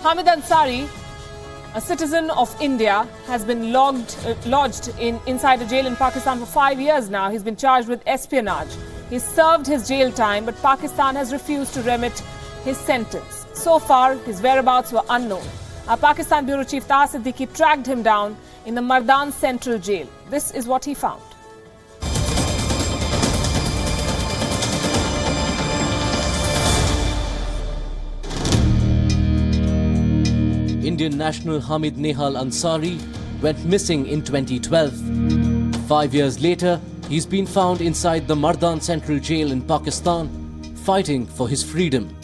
Hamid Ansari, a citizen of India, has been lodged inside a jail in Pakistan for 5 years now. He's been charged with espionage. He's served his jail time, but Pakistan has refused to remit his sentence. So far, his whereabouts were unknown. Our Pakistan Bureau Chief Taha Siddiqui tracked him down in the Mardan Central Jail. This is what he found. Indian national Hamid Nehal Ansari went missing in 2012. 5 years later, he's been found inside the Mardan Central Jail in Pakistan, fighting for his freedom.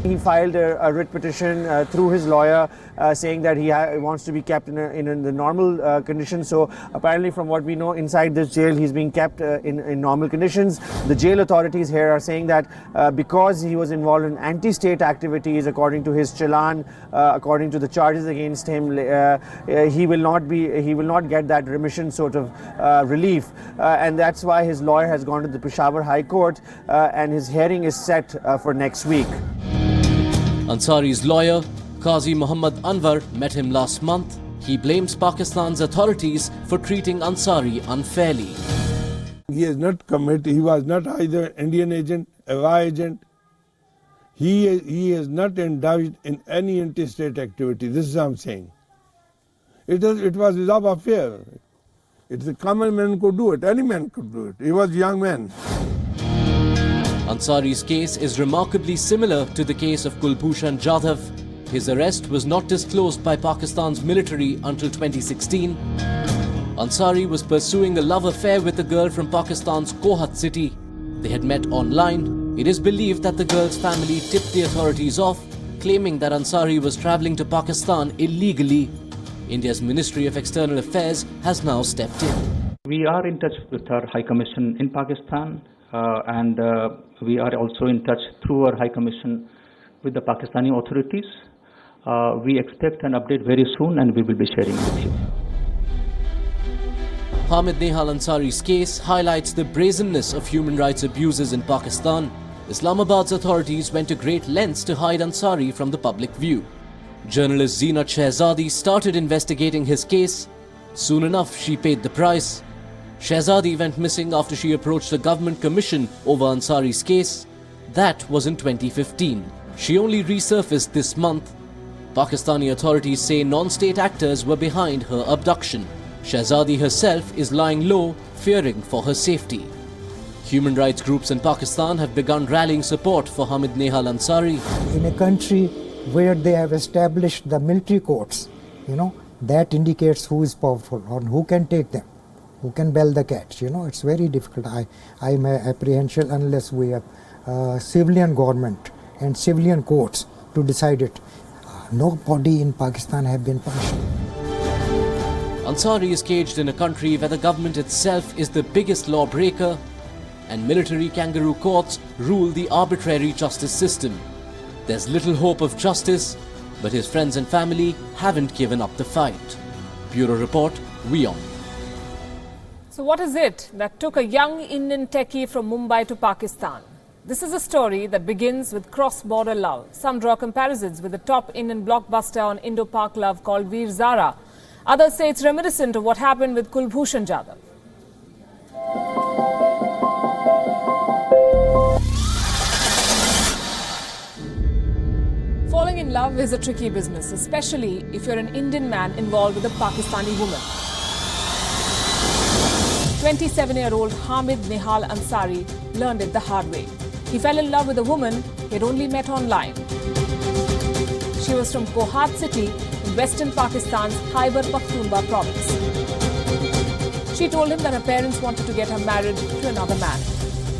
He filed a writ petition through his lawyer saying that he wants to be kept in the normal conditions. So apparently, from what we know, inside this jail he's being kept in normal conditions. The jail authorities here are saying that because he was involved in anti-state activities, according to his challan, according to the charges against him, he will not get that remission sort of relief, and that's why his lawyer has gone to the Peshawar High Court, and his hearing is set for next week. Ansari's lawyer, Qazi Muhammad Anwar, met him last month. He blames Pakistan's authorities for treating Ansari unfairly. He has not committed, he was not either Indian agent, Ava agent. He has not indulged in any interstate activity. This is what I'm saying. It was his love affair. It's a common man could do it, any man could do it. He was a young man. Ansari's case is remarkably similar to the case of Kulbhushan Jadhav. His arrest was not disclosed by Pakistan's military until 2016. Ansari was pursuing a love affair with a girl from Pakistan's Kohat city. They had met online. It is believed that the girl's family tipped the authorities off, claiming that Ansari was travelling to Pakistan illegally. India's Ministry of External Affairs has now stepped in. We are in touch with our High Commission in Pakistan. And we are also in touch through our High Commission with the Pakistani authorities. We expect an update very soon, and we will be sharing with you. Hamid Nehal Ansari's case highlights the brazenness of human rights abuses in Pakistan. Islamabad's authorities went to great lengths to hide Ansari from the public view. Journalist Zeenat Shehzadi started investigating his case. Soon enough, she paid the price. Shehzadi went missing after she approached a government commission over Ansari's case. That was in 2015. She only resurfaced this month. Pakistani authorities say non-state actors were behind her abduction. Shehzadi herself is lying low, fearing for her safety. Human rights groups in Pakistan have begun rallying support for Hamid Nehal Ansari. In a country where they have established the military courts, that indicates who is powerful or who can take them. Who can bell the cat? It's very difficult. I'm apprehensive unless we have civilian government and civilian courts to decide it. Nobody in Pakistan have been punished. Ansari is caged in a country where the government itself is the biggest lawbreaker, and military kangaroo courts rule the arbitrary justice system. There's little hope of justice, but his friends and family haven't given up the fight. Bureau Report, WION. So what is it that took a young Indian techie from Mumbai to Pakistan? This is a story that begins with cross-border love. Some draw comparisons with the top Indian blockbuster on Indo-Pak love called Veer Zara. Others say it's reminiscent of what happened with Kulbhushan Jadhav. Falling in love is a tricky business, especially if you're an Indian man involved with a Pakistani woman. 27-year-old Hamid Nehal Ansari learned it the hard way. He fell in love with a woman he had only met online. She was from Kohat city in western Pakistan's Khyber Pakhtunkhwa province. She told him that her parents wanted to get her married to another man.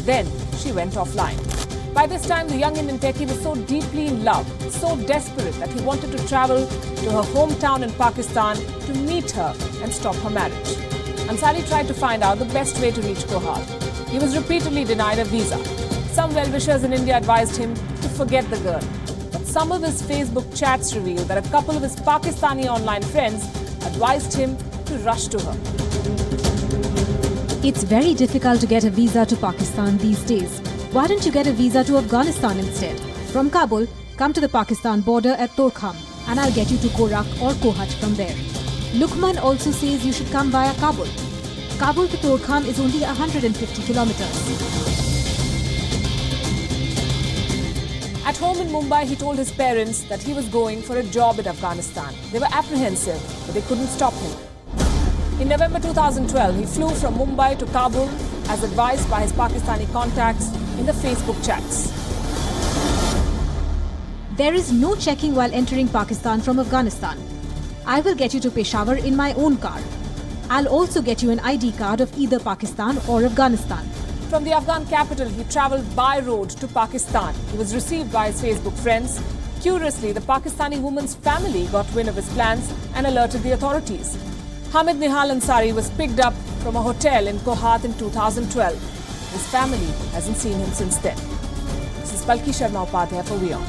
Then she went offline. By this time, the young Indian techie was so deeply in love, so desperate that he wanted to travel to her hometown in Pakistan to meet her and stop her marriage. Ansari tried to find out the best way to reach Kohat. He was repeatedly denied a visa. Some well-wishers in India advised him to forget the girl. But some of his Facebook chats revealed that a couple of his Pakistani online friends advised him to rush to her. It's very difficult to get a visa to Pakistan these days. Why don't you get a visa to Afghanistan instead? From Kabul, come to the Pakistan border at Torkham. and I'll get you to Gorak or Kohat from there. Lukman also says you should come via Kabul. Kabul to Torkham is only 150 kilometers. At home in Mumbai, he told his parents that he was going for a job in Afghanistan. They were apprehensive, but they couldn't stop him. In November 2012, he flew from Mumbai to Kabul as advised by his Pakistani contacts in the Facebook chats. There is no checking while entering Pakistan from Afghanistan. I will get you to Peshawar in my own car. I'll also get you an ID card of either Pakistan or Afghanistan. From the Afghan capital, he travelled by road to Pakistan. He was received by his Facebook friends. Curiously, the Pakistani woman's family got wind of his plans and alerted the authorities. Hamid Nehal Ansari was picked up from a hotel in Kohat in 2012. His family hasn't seen him since then. This is Palki Sharma Upadhyay for WION.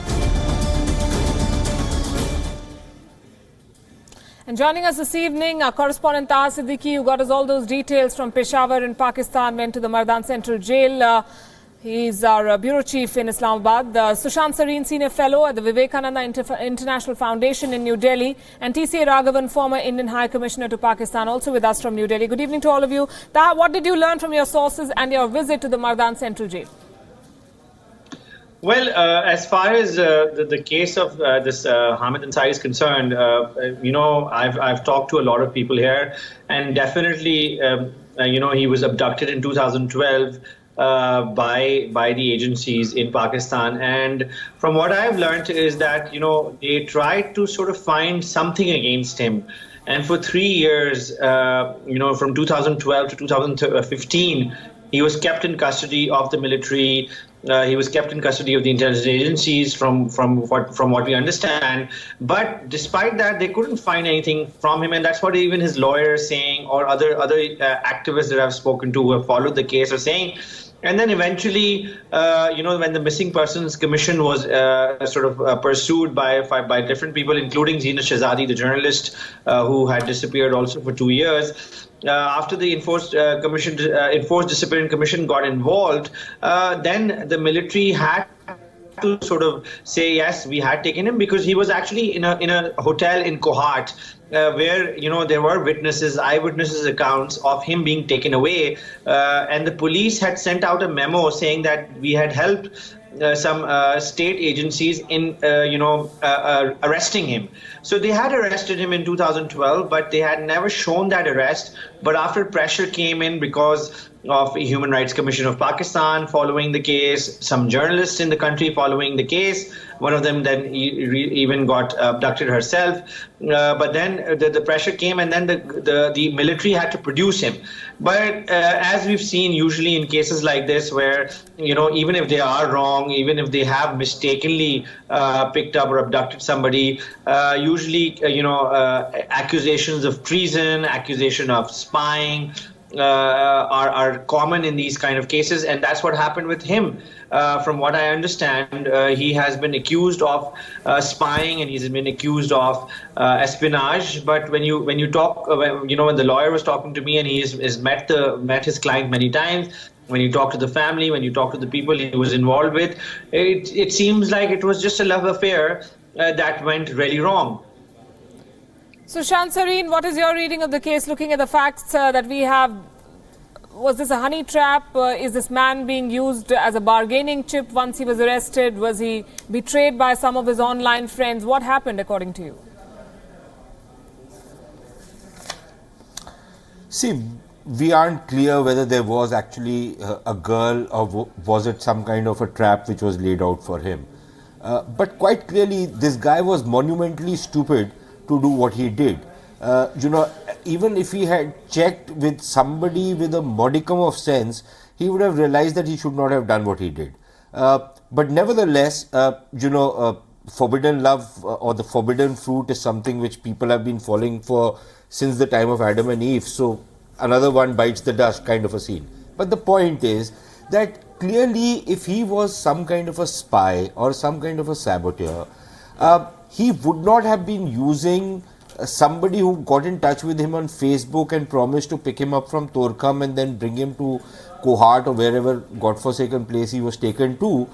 And joining us this evening, our correspondent Taha Siddiqui, who got us all those details from Peshawar in Pakistan, went to the Mardan Central Jail. He's our bureau chief in Islamabad. Sushant Sareen, senior fellow at the Vivekananda International Foundation in New Delhi, and T.C. Raghavan, former Indian High Commissioner to Pakistan, also with us from New Delhi. Good evening to all of you. Taha, what did you learn from your sources and your visit to the Mardan Central Jail? Well, as far as the case of this Hamid Ansari is concerned, I've talked to a lot of people here, and definitely, he was abducted in 2012 by the agencies in Pakistan. And from what I've learned is that, they tried to sort of find something against him. And for 3 years, from 2012 to 2015, he was kept in custody of the military. He was kept in custody of the intelligence agencies from what we understand. But despite that, they couldn't find anything from him. And that's what even his lawyer is saying, or other activists that I've spoken to who have followed the case are saying. And then eventually, when the Missing Persons Commission was pursued by different people, including Zina Shehzadi, the journalist who had disappeared also for 2 years, after the Enforced Disappearance Commission got involved, then the military had to sort of say, yes, we had taken him, because he was actually in a hotel in Kohat, where there were eyewitnesses accounts of him being taken away, and the police had sent out a memo saying that we had helped some state agencies in arresting him. So they had arrested him in 2012, but they had never shown that arrest. But after pressure came in because of the Human Rights Commission of Pakistan following the case, some journalists in the country following the case, one of them then even got abducted herself. But then the pressure came, and then the military had to produce him. But as we've seen usually in cases like this, where even if they are wrong, even if they have mistakenly picked up or abducted somebody, usually accusations of treason, accusation of spying are common in these kind of cases, and that's what happened with him. From what I understand, he has been accused of spying, and he's been accused of espionage. But when you talk, when the lawyer was talking to me, and he has met his client many times, when you talk to the family, when you talk to the people he was involved with, it seems like it was just a love affair that went really wrong. Sushant Sareen, what is your reading of the case, looking at the facts that we have? Was this a honey trap? Is this man being used as a bargaining chip once he was arrested? Was he betrayed by some of his online friends? What happened according to you? See, we aren't clear whether there was actually a girl, or was it some kind of a trap which was laid out for him. But quite clearly, this guy was monumentally stupid to do what he did. Even if he had checked with somebody with a modicum of sense, he would have realized that he should not have done what he did. But nevertheless, forbidden love or the forbidden fruit is something which people have been falling for since the time of Adam and Eve. So another one bites the dust kind of a scene. But the point is that clearly, if he was some kind of a spy or some kind of a saboteur, he would not have been using somebody who got in touch with him on Facebook and promised to pick him up from Torkham and then bring him to Kohat or wherever godforsaken place he was taken to,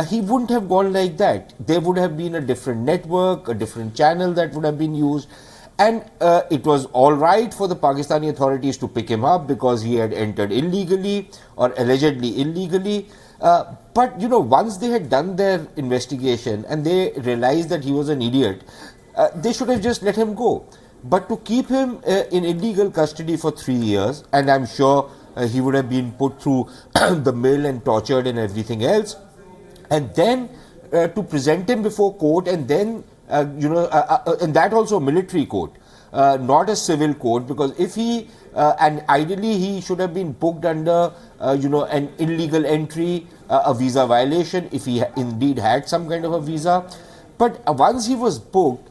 he wouldn't have gone like that. There would have been a different network, a different channel that would have been used. And it was all right for the Pakistani authorities to pick him up because he had entered illegally or allegedly illegally. But, once they had done their investigation and they realized that he was an idiot, they should have just let him go. But to keep him in illegal custody for 3 years, and I'm sure he would have been put through the mill and tortured and everything else, and then to present him before court and then and that also a military court, not a civil court, because if he and ideally he should have been booked under an illegal entry, a visa violation, if he indeed had some kind of a visa. But once he was booked,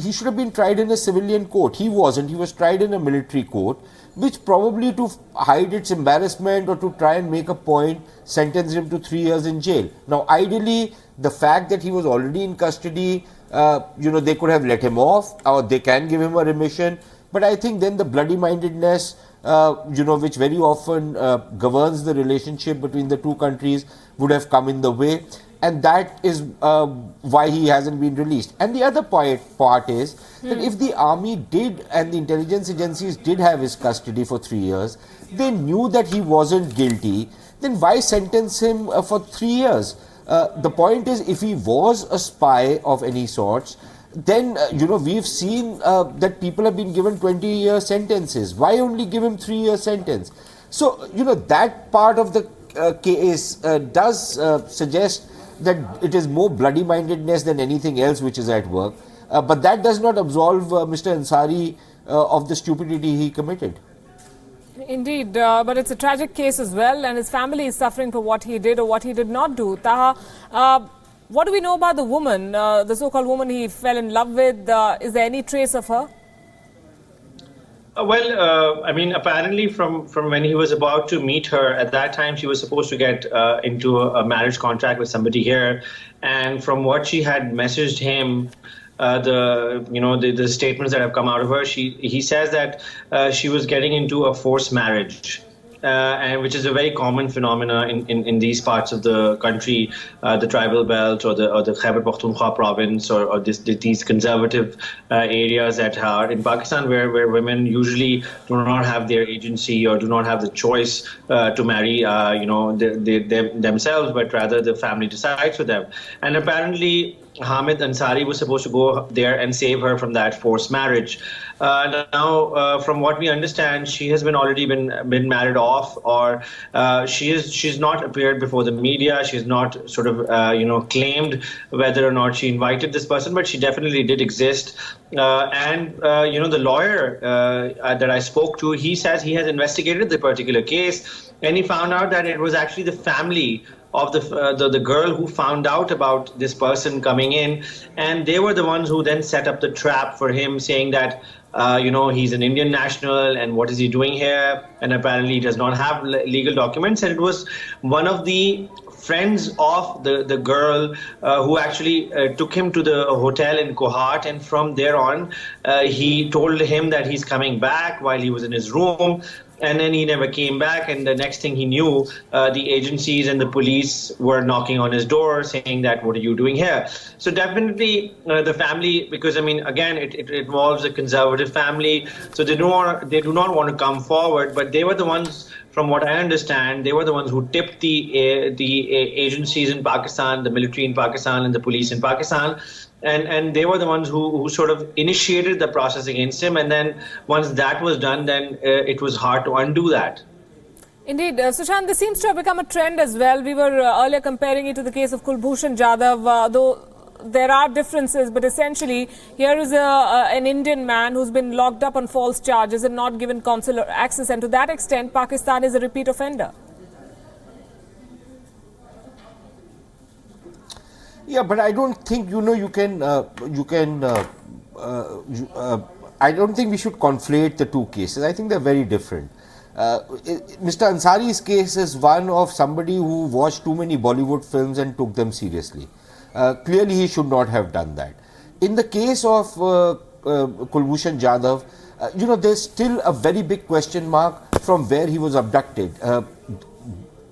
he should have been tried in a civilian court. He wasn't. He was tried in a military court, which probably to hide its embarrassment or to try and make a point sentenced him to 3 years in jail. Now, ideally, the fact that he was already in custody, they could have let him off, or they can give him a remission. But I think then the bloody mindedness, which very often governs the relationship between the two countries, would have come in the way. And that is why he hasn't been released. And the other part is that if the army did and the intelligence agencies did have his custody for 3 years, they knew that he wasn't guilty, then why sentence him for 3 years? The point is, if he was a spy of any sorts, then, we've seen that people have been given 20-year sentences. Why only give him 3-year sentence? So, that part of the case does suggest that it is more bloody mindedness than anything else which is at work. But that does not absolve Mr. Ansari of the stupidity he committed. Indeed, but it's a tragic case as well, and his family is suffering for what he did or what he did not do. Taha, what do we know about the woman, the so-called woman he fell in love with? Is there any trace of her? Apparently from when he was about to meet her, at that time she was supposed to get into a marriage contract with somebody here, and from what she had messaged him, the statements that have come out of her, he says that she was getting into a forced marriage. And which is a very common phenomena in these parts of the country, the tribal belt or the Khyber Pakhtunkhwa province or these conservative areas that are in Pakistan where women usually do not have their agency or do not have the choice to marry themselves, but rather the family decides for them. And apparently Hamid Ansari was supposed to go there and save her from that forced marriage. Now, from what we understand, she has already been married off, or she's not appeared before the media. She's not sort of claimed whether or not she invited this person, but she definitely did exist. The lawyer that I spoke to, he says he has investigated the particular case, and he found out that it was actually the family of the girl who found out about this person coming in, and they were the ones who then set up the trap for him, saying that he's an Indian national and what is he doing here, and apparently he does not have legal documents. And it was one of the friends of the girl who actually took him to the hotel in Kohat, and from there on he told him that he's coming back while he was in his room. And then he never came back, and the next thing he knew, the agencies and the police were knocking on his door saying that, what are you doing here? So definitely the family, because again, it involves a conservative family, so they do not want to come forward, but they were the ones, from what I understand, they were the ones who tipped the agencies in Pakistan, the military in Pakistan and the police in Pakistan. And they were the ones who sort of initiated the process against him. And then once that was done, then it was hard to undo that. Indeed. Sushant, this seems to have become a trend as well. We were earlier comparing it to the case of Kulbhushan Jadhav, though there are differences. But essentially, here is an Indian man who's been locked up on false charges and not given consular access. And to that extent, Pakistan is a repeat offender. Yeah, but I don't think I don't think we should conflate the two cases. I think they're very different. Mr. Ansari's case is one of somebody who watched too many Bollywood films and took them seriously. Clearly, he should not have done that. In the case of Kulbhushan Jadhav, there's still a very big question mark from where he was abducted.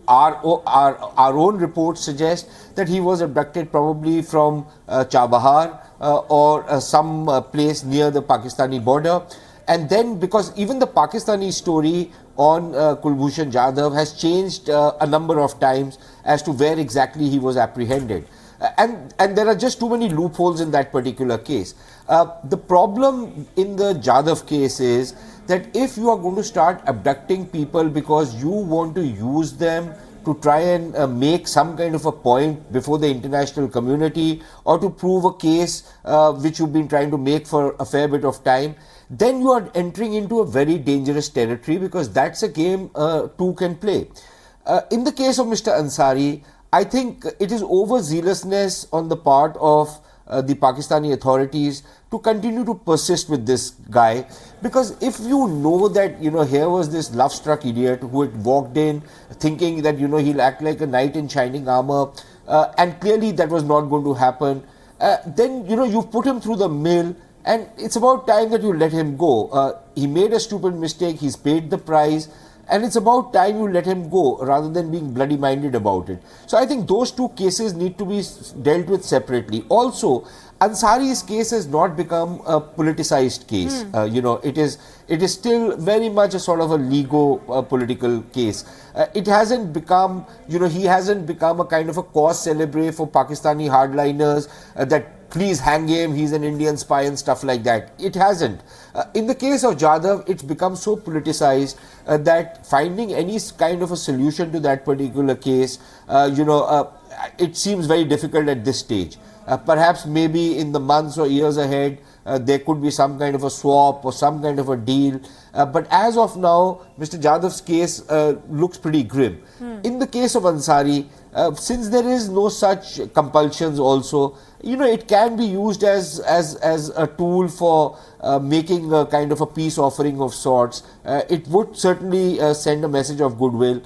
Our own reports suggest that he was abducted probably from Chabahar or some place near the Pakistani border. And then, because even the Pakistani story on Kulbhushan Jadhav has changed a number of times as to where exactly he was apprehended. And there are just too many loopholes in that particular case. The problem in the Jadhav case is that if you are going to start abducting people because you want to use them to try and make some kind of a point before the international community or to prove a case which you've been trying to make for a fair bit of time, then you are entering into a very dangerous territory, because that's a game two can play. In the case of Mr. Ansari, I think it is overzealousness on the part of the Pakistani authorities to continue to persist with this guy, because if you know that here was this love-struck idiot who had walked in thinking that he'll act like a knight in shining armor, and clearly that was not going to happen, then you've put him through the mill, and it's about time that you let him go. He made a stupid mistake, he's paid the price, and it's about time you let him go rather than being bloody minded about it. So I think those two cases need to be dealt with separately. Also, Ansari's case has not become a politicized case. It is still very much a sort of a legal political case. It hasn't become, he hasn't become a kind of a cause celebre for Pakistani hardliners that please hang him, he's an Indian spy and stuff like that. It hasn't. In the case of Jadhav, it's become so politicized that finding any kind of a solution to that particular case, it seems very difficult at this stage. Perhaps maybe in the months or years ahead, there could be some kind of a swap or some kind of a deal. But as of now, Mr. Jadhav's case looks pretty grim. In the case of Ansari, since there is no such compulsions also, it can be used as a tool for making a kind of a peace offering of sorts. It would certainly send a message of goodwill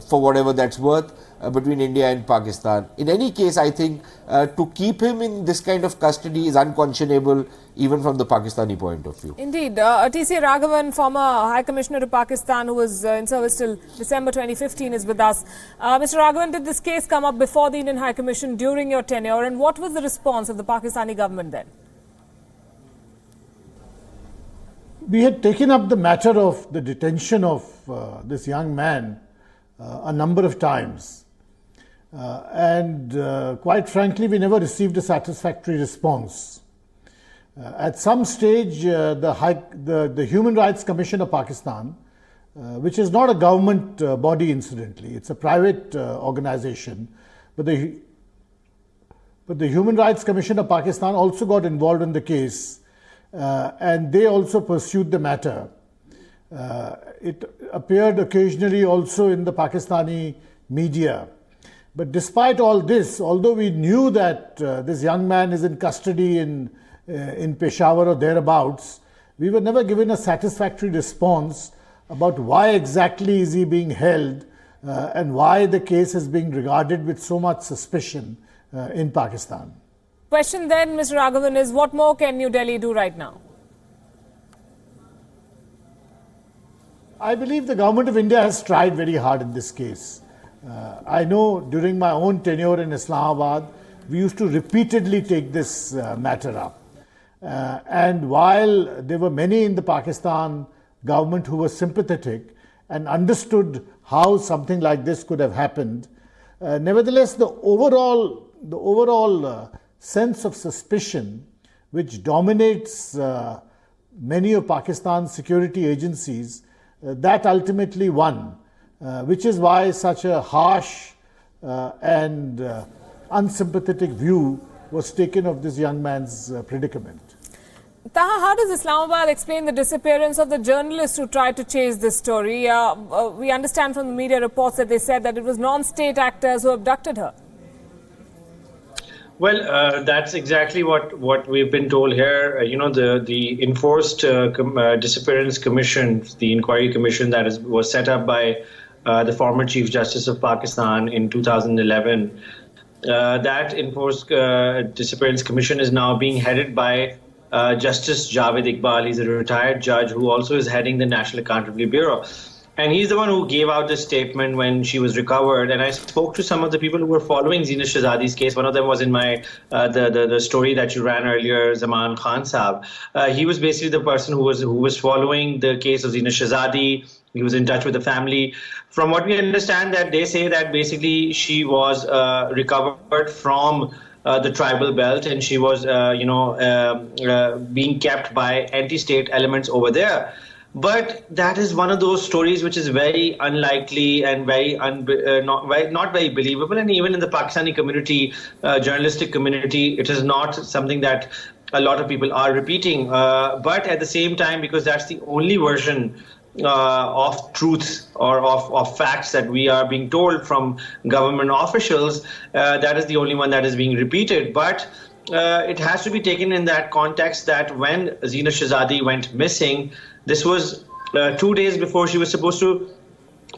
for whatever that's worth between India and Pakistan. In any case, I think to keep him in this kind of custody is unconscionable even from the Pakistani point of view. Indeed. T.C. Raghavan, former High Commissioner to Pakistan, who was in service till December 2015, is with us. Mr. Raghavan, did this case come up before the Indian High Commission during your tenure, and what was the response of the Pakistani government then? We had taken up the matter of the detention of this young man a number of times. And quite frankly, we never received a satisfactory response. At some stage, the Human Rights Commission of Pakistan, which is not a government body incidentally, it's a private organization, but the Human Rights Commission of Pakistan also got involved in the case, and they also pursued the matter. It appeared occasionally also in the Pakistani media. But despite all this, although we knew that this young man is in custody in Peshawar or thereabouts, we were never given a satisfactory response about why exactly is he being held and why the case is being regarded with so much suspicion in Pakistan. Question then, Mr. Raghavan, is what more can New Delhi do right now? I believe the government of India has tried very hard in this case. I know during my own tenure in Islamabad, we used to repeatedly take this matter up. And while there were many in the Pakistan government who were sympathetic and understood how something like this could have happened, nevertheless, the overall sense of suspicion which dominates many of Pakistan's security agencies, that ultimately won, which is why such a harsh and unsympathetic view was taken of this young man's predicament. Taha, how does Islamabad explain the disappearance of the journalist who tried to chase this story? We understand from the media reports that they said that it was non-state actors who abducted her. Well, that's exactly what we've been told here. The enforced disappearance commission, the inquiry commission that was set up by the former Chief Justice of Pakistan in 2011. That enforced disappearance commission is now being headed by Justice Javed Iqbal. He's a retired judge who also is heading the National Accountability Bureau. And he's the one who gave out this statement when she was recovered. And I spoke to some of the people who were following Zina Shehzadi's case. One of them was in my the story that you ran earlier, Zaman Khan Saab. He was basically the person who was following the case of Zina Shehzadi. He was in touch with the family. From what we understand, that they say that basically she was recovered from the tribal belt, and she was, being kept by anti-state elements over there. But that is one of those stories which is very unlikely and very not very believable. And even in the Pakistani community, journalistic community, it is not something that a lot of people are repeating. But at the same time, because that's the only version of truth or of facts that we are being told from government officials, that is the only one that is being repeated. But it has to be taken in that context that when Zina Shehzadi went missing, this was 2 days before she was supposed to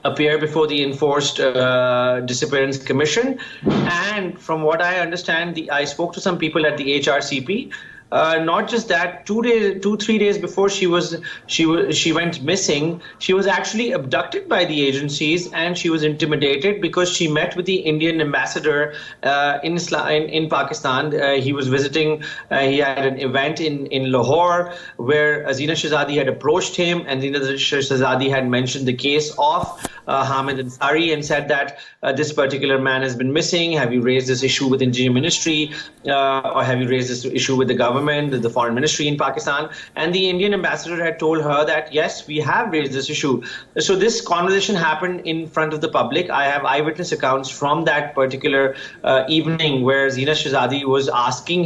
appear before the Enforced Disappearance Commission. And from what I understand, I spoke to some people at the HRCP. Not just that, 3 days before she went missing, she was actually abducted by the agencies, and she was intimidated because she met with the Indian ambassador in Pakistan. He was visiting. He had an event in Lahore where Zina Shehzadi had approached him, and Zina Shehzadi had mentioned the case of Hamid Ansari and said that this particular man has been missing. Have you raised this issue with Interior Ministry, or have you raised this issue with the government, the foreign ministry in Pakistan? And the Indian ambassador had told her that yes, we have raised this issue. So this conversation happened in front of the public. I have eyewitness accounts from that particular evening where Zina Shehzadi was asking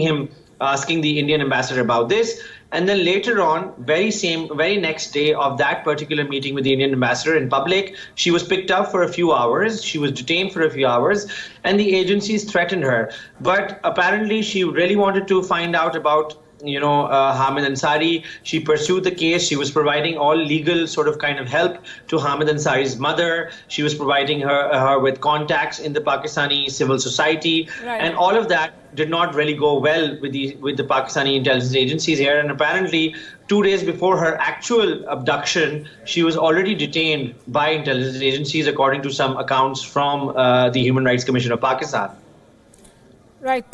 the Indian ambassador about this. And then later on, very next day of that particular meeting with the Indian ambassador in public, she was picked up for a few hours. She was detained for a few hours, and the agencies threatened her. But apparently, she really wanted to find out about Hamid Ansari. She pursued the case. She was providing all legal sort of kind of help to Hamid Ansari's mother. She was providing her with contacts in the Pakistani civil society. Right. And all of that did not really go well with the Pakistani intelligence agencies here. And apparently 2 days before her actual abduction, she was already detained by intelligence agencies, according to some accounts from the Human Rights Commission of Pakistan. Right.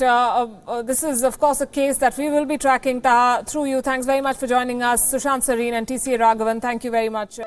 This is, of course, a case that we will be tracking through you. Thanks very much for joining us, Sushant Sareen and TC Raghavan. Thank you very much.